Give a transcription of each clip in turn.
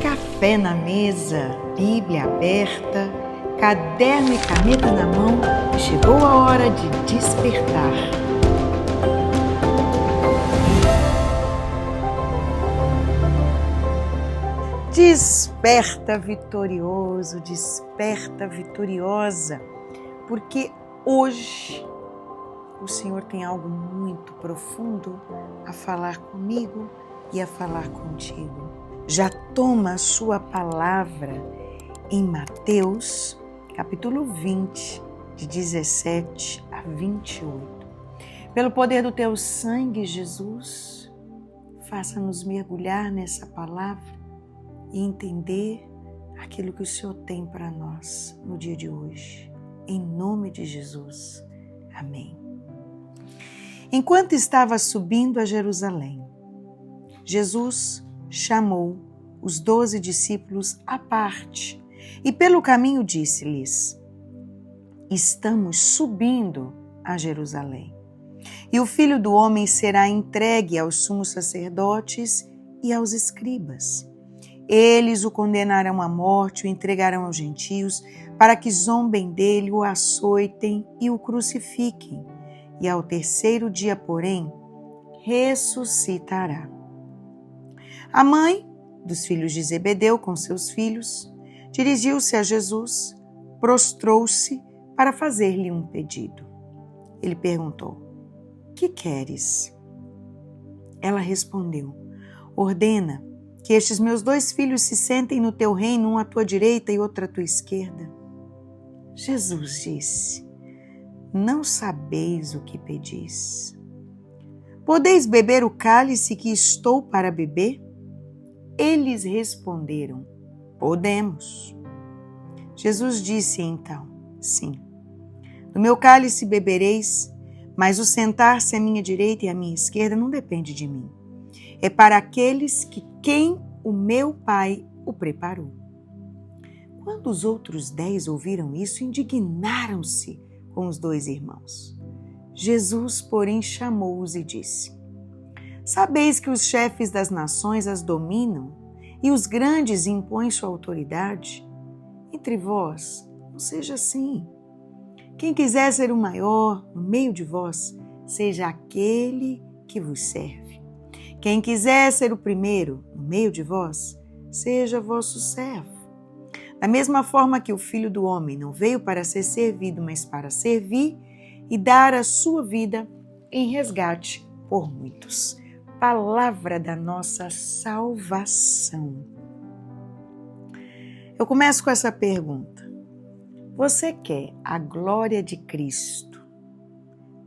Café na mesa, Bíblia aberta, caderno e caneta na mão, chegou a hora de despertar. Desperta vitorioso, desperta vitoriosa, porque hoje o Senhor tem algo muito profundo a falar comigo e a falar contigo. Já toma a sua palavra em Mateus, capítulo 20, de 17 a 28. Pelo poder do teu sangue, Jesus, faça-nos mergulhar nessa palavra e entender aquilo que o Senhor tem para nós no dia de hoje. Em nome de Jesus. Amém. Enquanto estava subindo a Jerusalém, Jesus chamou os 12 discípulos à parte e pelo caminho disse-lhes: estamos subindo a Jerusalém, e o Filho do Homem será entregue aos sumos sacerdotes e aos escribas. Eles o condenarão à morte, o entregarão aos gentios, para que zombem dele, o açoitem e o crucifiquem. E ao terceiro dia, porém, ressuscitará. A mãe dos filhos de Zebedeu, com seus filhos, dirigiu-se a Jesus, prostrou-se para fazer-lhe um pedido. Ele perguntou: que queres? Ela respondeu: ordena que estes meus 2 filhos se sentem no teu reino, um à tua direita e outro à tua esquerda. Jesus disse: não sabeis o que pedis. Podeis beber o cálice que estou para beber? Eles responderam: podemos. Jesus disse então: sim, do meu cálice bebereis, mas o sentar-se à minha direita e à minha esquerda não depende de mim. É para aqueles que quem o meu Pai o preparou. Quando os outros 10 ouviram isso, indignaram-se com os 2 irmãos. Jesus, porém, chamou-os e disse: sabeis que os chefes das nações as dominam e os grandes impõem sua autoridade? Entre vós, não seja assim. Quem quiser ser o maior no meio de vós, seja aquele que vos serve. Quem quiser ser o primeiro no meio de vós, seja vosso servo. Da mesma forma que o Filho do Homem não veio para ser servido, mas para servir e dar a sua vida em resgate por muitos. Palavra da nossa salvação. Eu começo com essa pergunta. Você quer a glória de Cristo,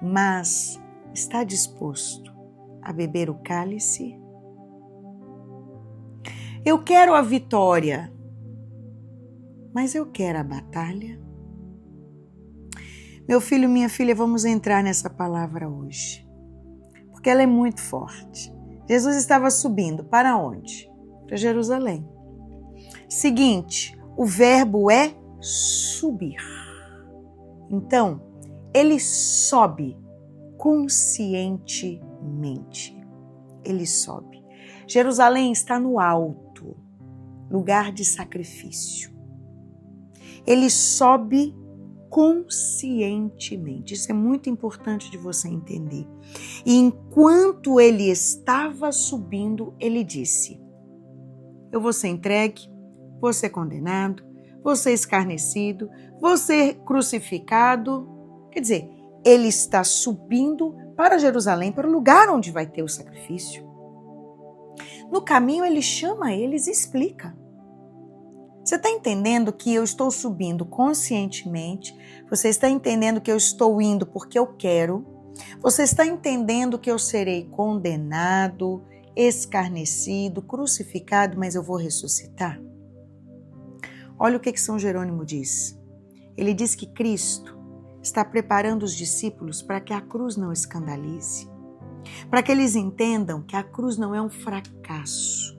mas está disposto a beber o cálice? Eu quero a vitória, mas eu quero a batalha? Meu filho, minha filha, vamos entrar nessa palavra hoje, porque ela é muito forte. Jesus estava subindo para onde? Para Jerusalém. Seguinte, o verbo é subir. Então, ele sobe conscientemente. Ele sobe. Jerusalém está no alto, lugar de sacrifício. Ele sobe conscientemente. Isso é muito importante de você entender. E enquanto ele estava subindo, ele disse: eu vou ser entregue, vou ser condenado, vou ser escarnecido, vou ser crucificado. Quer dizer, ele está subindo para Jerusalém, para o lugar onde vai ter o sacrifício. No caminho, ele chama eles e explica. Você está entendendo que eu estou subindo conscientemente? Você está entendendo que eu estou indo porque eu quero? Você está entendendo que eu serei condenado, escarnecido, crucificado, mas eu vou ressuscitar? Olha o que São Jerônimo diz. Ele diz que Cristo está preparando os discípulos para que a cruz não escandalize, para que eles entendam que a cruz não é um fracasso.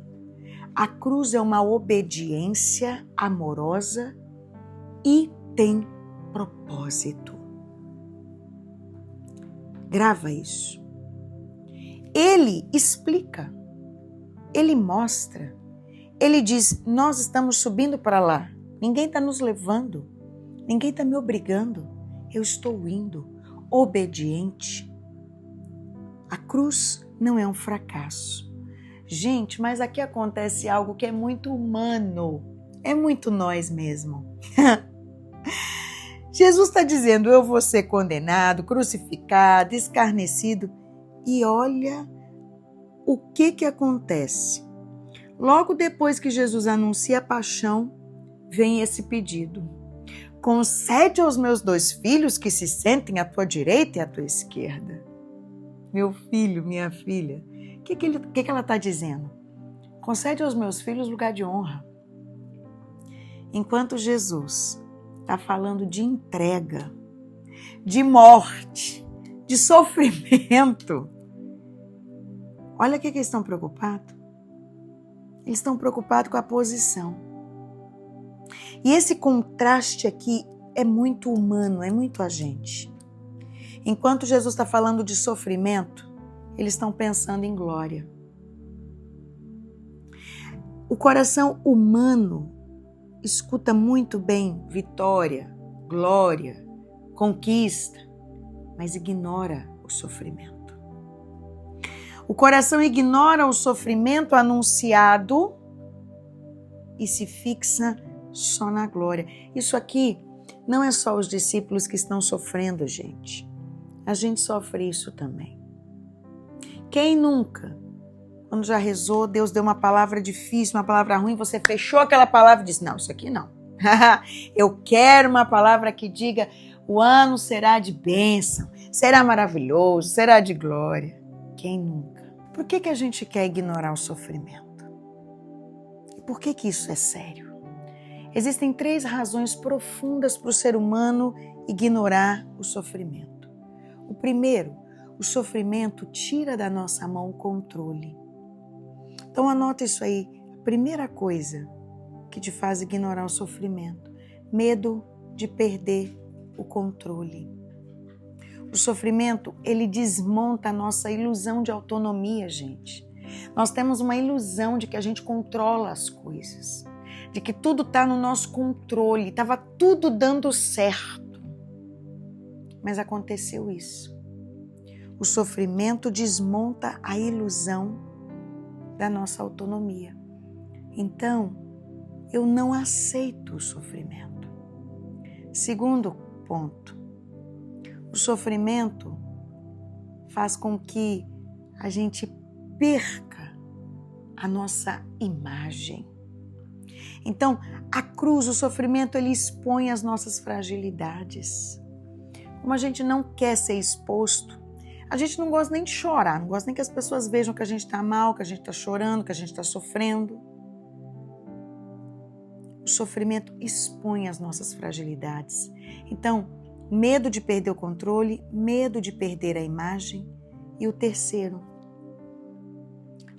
A cruz é uma obediência amorosa e tem propósito. Grava isso. ele explica, ele mostra, ele diz, nós estamos subindo para lá, ninguém está nos levando, ninguém está me obrigando, eu estou indo, obediente. A cruz não é um fracasso. Gente, mas aqui acontece algo que é muito humano, é muito nós mesmo. Jesus está dizendo, eu vou ser condenado, crucificado, escarnecido. E olha o que acontece. Logo depois que Jesus anuncia a paixão, vem esse pedido. Concede aos meus 2 filhos que se sentem à tua direita e à tua esquerda. Meu filho, minha filha, o que ela está dizendo? Concede aos meus filhos lugar de honra. Enquanto Jesus está falando de entrega, de morte, de sofrimento, olha o que eles estão preocupados. Eles estão preocupados com a posição. E esse contraste aqui é muito humano, é muito a gente. Enquanto Jesus está falando de sofrimento, eles estão pensando em glória. O coração humano escuta muito bem vitória, glória, conquista, mas ignora o sofrimento. O coração ignora o sofrimento anunciado e se fixa só na glória. Isso aqui não é só os discípulos que estão sofrendo, gente. A gente sofre isso também. Quem nunca, quando já rezou, Deus deu uma palavra difícil, uma palavra ruim, você fechou aquela palavra e disse, não, isso aqui não. Eu quero uma palavra que diga, o ano será de bênção, será maravilhoso, será de glória. Quem nunca? Por que a gente quer ignorar o sofrimento? E por que isso é sério? Existem 3 razões profundas para o ser humano ignorar o sofrimento. O primeiro, o sofrimento tira da nossa mão o controle. Então anota isso aí. A primeira coisa que te faz ignorar o sofrimento, medo de perder o controle. O sofrimento, ele desmonta a nossa ilusão de autonomia, gente. Nós temos uma ilusão de que a gente controla as coisas, de que tudo está no nosso controle, estava tudo dando certo. Mas aconteceu isso. O sofrimento desmonta a ilusão da nossa autonomia. Então, eu não aceito o sofrimento. Segundo ponto, o sofrimento faz com que a gente perca a nossa imagem. Então, a cruz, o sofrimento, ele expõe as nossas fragilidades. Como a gente não quer ser exposto, a gente não gosta nem de chorar, não gosta nem que as pessoas vejam que a gente está mal, que a gente está chorando, que a gente está sofrendo. O sofrimento expõe as nossas fragilidades. Então, medo de perder o controle, medo de perder a imagem. E o terceiro,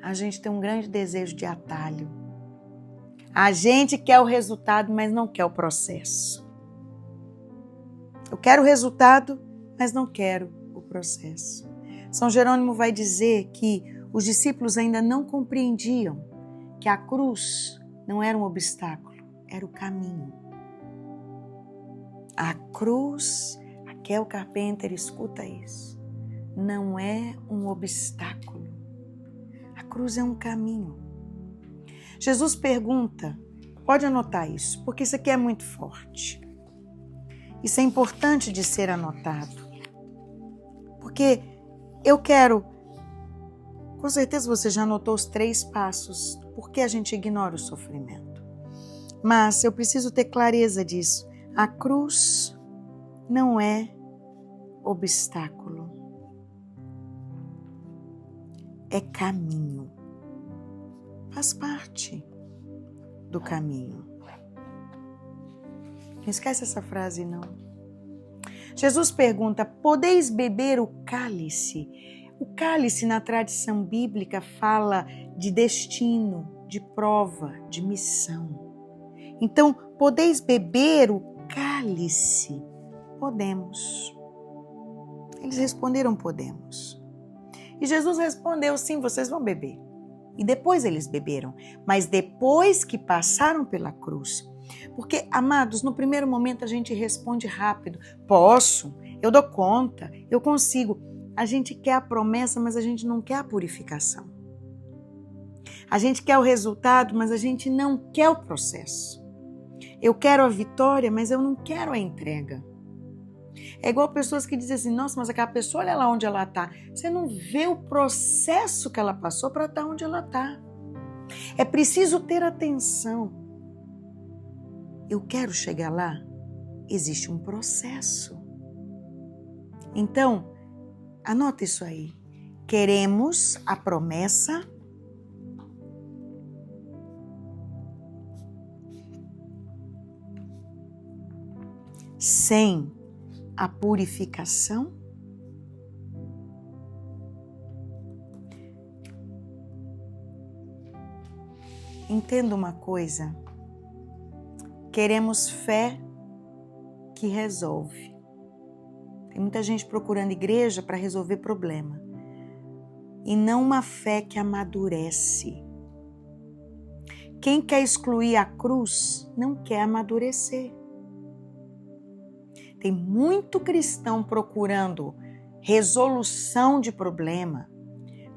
a gente tem um grande desejo de atalho. A gente quer o resultado, mas não quer o processo. Eu quero o resultado, mas não quero o processo. São Jerônimo vai dizer que os discípulos ainda não compreendiam que a cruz não era um obstáculo, era o caminho. A cruz, Raquel Carpenter, escuta isso, não é um obstáculo. A cruz é um caminho. Jesus pergunta, pode anotar isso, porque isso aqui é muito forte. Isso é importante de ser anotado. Porque eu quero, com certeza você já anotou os 3 passos, por que a gente ignora o sofrimento. Mas eu preciso ter clareza disso. A cruz não é obstáculo. É caminho. Faz parte do caminho. Não esquece essa frase, não. Jesus pergunta, podeis beber o cálice? O cálice, na tradição bíblica, fala de destino, de prova, de missão. Então, podeis beber o cálice? Podemos. Eles responderam, podemos. E Jesus respondeu, sim, vocês vão beber. E depois eles beberam, mas depois que passaram pela cruz. Porque, amados, no primeiro momento a gente responde rápido, posso, eu dou conta, eu consigo. A gente quer a promessa, mas a gente não quer a purificação. A gente quer o resultado, mas a gente não quer o processo. Eu quero a vitória, mas eu não quero a entrega. É igual pessoas que dizem assim, nossa, mas aquela pessoa, olha lá onde ela está. Você não vê o processo que ela passou para estar onde ela está. É preciso ter atenção. Eu quero chegar lá? Existe um processo. Então, anota isso aí. Queremos a promessa, sem a purificação? Entenda uma coisa. Queremos fé que resolve. Tem muita gente procurando igreja para resolver problema. E não uma fé que amadurece. Quem quer excluir a cruz não quer amadurecer. Tem muito cristão procurando resolução de problema,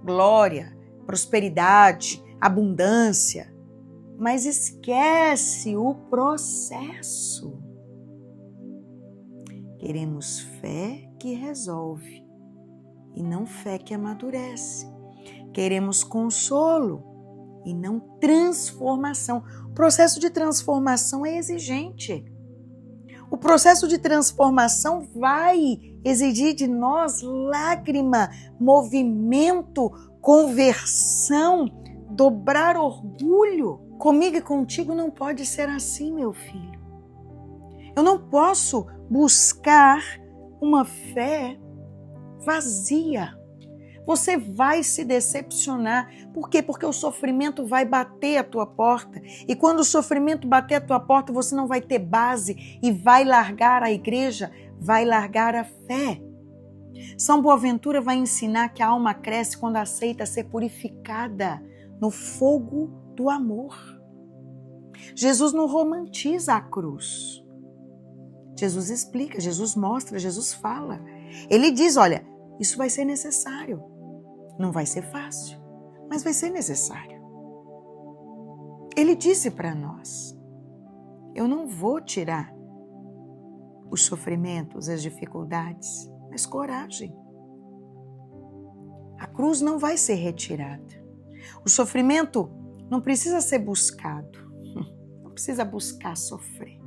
glória, prosperidade, abundância, mas esquece o processo. Queremos fé que resolve e não fé que amadurece. Queremos consolo e não transformação. O processo de transformação é exigente. O processo de transformação vai exigir de nós lágrima, movimento, conversão, dobrar orgulho. Comigo e contigo não pode ser assim, meu filho. Eu não posso buscar uma fé vazia. Você vai se decepcionar. Por quê? Porque o sofrimento vai bater a tua porta. E quando o sofrimento bater a tua porta, você não vai ter base e vai largar a igreja, vai largar a fé. São Boaventura vai ensinar que a alma cresce quando aceita ser purificada no fogo do amor. Jesus não romantiza a cruz. Jesus explica, Jesus mostra, Jesus fala. Ele diz, olha, isso vai ser necessário. Não vai ser fácil, mas vai ser necessário. Ele disse para nós, eu não vou tirar os sofrimentos, as dificuldades, mas coragem. A cruz não vai ser retirada. O sofrimento não precisa ser buscado. Não precisa buscar sofrer.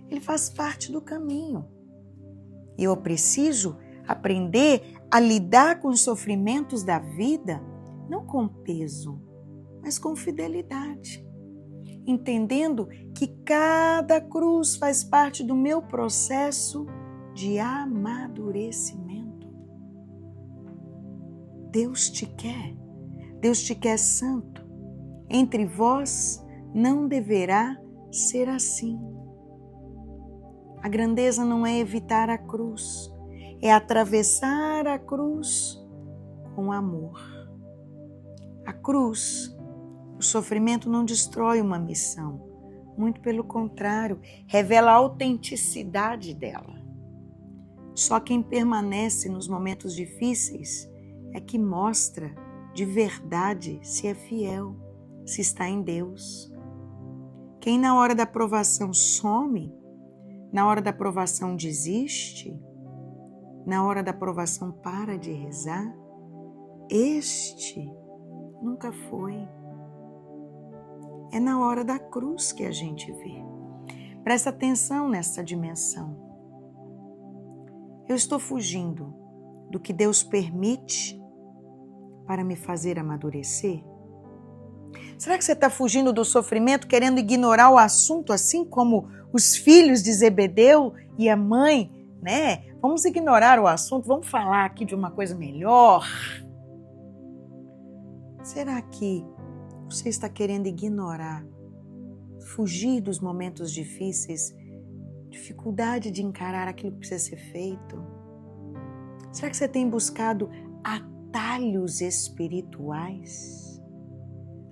Ele faz parte do caminho. E eu preciso aprender a lidar com os sofrimentos da vida, não com peso, mas com fidelidade. Entendendo que cada cruz faz parte do meu processo de amadurecimento. Deus te quer santo. Entre vós não deverá ser assim. A grandeza não é evitar a cruz, é atravessar a cruz com amor. A cruz, o sofrimento não destrói uma missão, muito pelo contrário, revela a autenticidade dela. Só quem permanece nos momentos difíceis é que mostra de verdade se é fiel, se está em Deus. Quem na hora da provação some, na hora da provação desiste, na hora da provação para de rezar, este nunca foi. É na hora da cruz que a gente vê. Presta atenção nessa dimensão. Eu estou fugindo do que Deus permite para me fazer amadurecer? Será que você está fugindo do sofrimento, querendo ignorar o assunto, assim como os filhos de Zebedeu e a mãe, né? Vamos ignorar o assunto, vamos falar aqui de uma coisa melhor. Será que você está querendo ignorar, fugir dos momentos difíceis, dificuldade de encarar aquilo que precisa ser feito? Será que você tem buscado atalhos atalhos espirituais?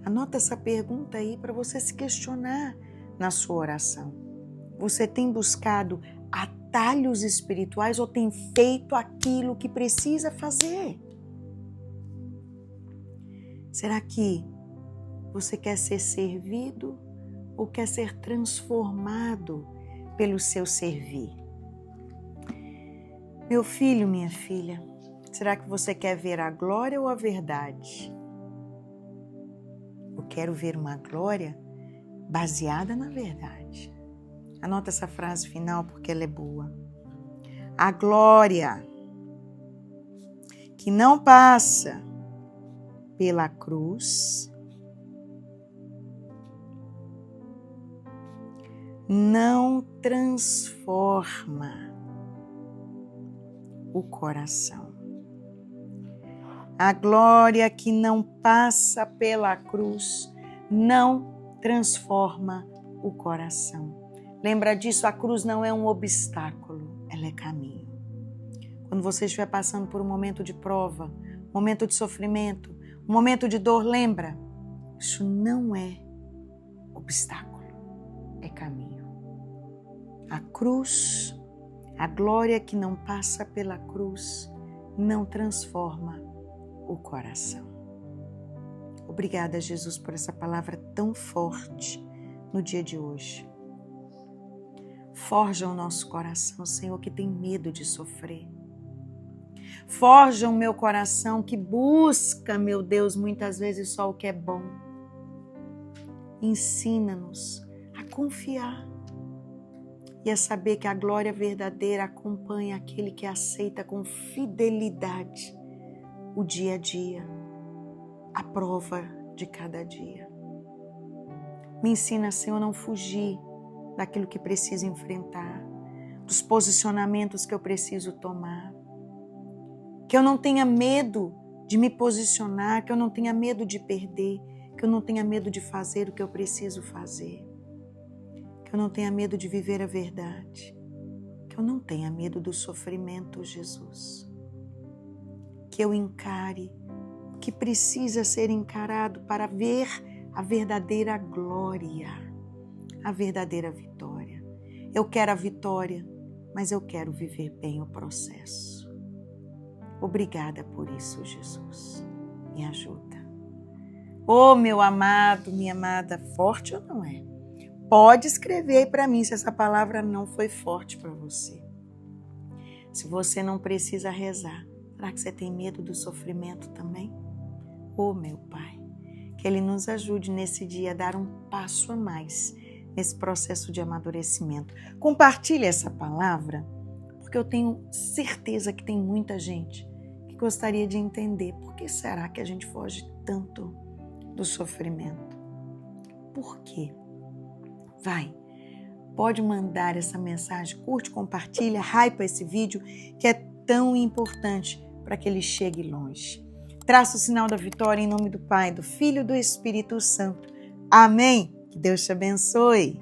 Anota essa pergunta aí para você se questionar na sua oração. Você tem buscado atalhos espirituais ou tem feito aquilo que precisa fazer? Será que você quer ser servido ou quer ser transformado pelo seu servir? Meu filho, minha filha, será que você quer ver a glória ou a verdade? Eu quero ver uma glória baseada na verdade. Anota essa frase final porque ela é boa. A glória que não passa pela cruz não transforma o coração. A glória que não passa pela cruz não transforma o coração. Lembra disso, a cruz não é um obstáculo, ela é caminho. Quando você estiver passando por um momento de prova, um momento de sofrimento, um momento de dor, lembra, isso não é obstáculo, é caminho. A cruz, a glória que não passa pela cruz, não transforma o coração. Obrigada, Jesus, por essa palavra tão forte no dia de hoje. Forja o nosso coração, Senhor, que tem medo de sofrer. Forja o meu coração que busca, meu Deus, muitas vezes só o que é bom. Ensina-nos a confiar e a saber que a glória verdadeira acompanha aquele que aceita com fidelidade o dia a dia, a prova de cada dia. Me ensina, Senhor, a não fugir daquilo que preciso enfrentar, dos posicionamentos que eu preciso tomar. Que eu não tenha medo de me posicionar, que eu não tenha medo de perder, que eu não tenha medo de fazer o que eu preciso fazer. Que eu não tenha medo de viver a verdade. Que eu não tenha medo do sofrimento, Jesus. Que eu encare o que precisa ser encarado para ver a verdadeira glória, a verdadeira vitória. Eu quero a vitória, mas eu quero viver bem o processo. Obrigada por isso, Jesus. Me ajuda. Oh, meu amado, minha amada, forte ou não é? Pode escrever aí para mim se essa palavra não foi forte para você. Se você não precisa rezar, será que você tem medo do sofrimento também? Oh, meu Pai, que Ele nos ajude nesse dia a dar um passo a mais nesse processo de amadurecimento. Compartilhe essa palavra, porque eu tenho certeza que tem muita gente que gostaria de entender por que será que a gente foge tanto do sofrimento. Por quê? Vai, pode mandar essa mensagem, curte, compartilha, hypa esse vídeo que é tão importante para que ele chegue longe. Traça o sinal da vitória em nome do Pai, do Filho e do Espírito Santo. Amém? Que Deus te abençoe.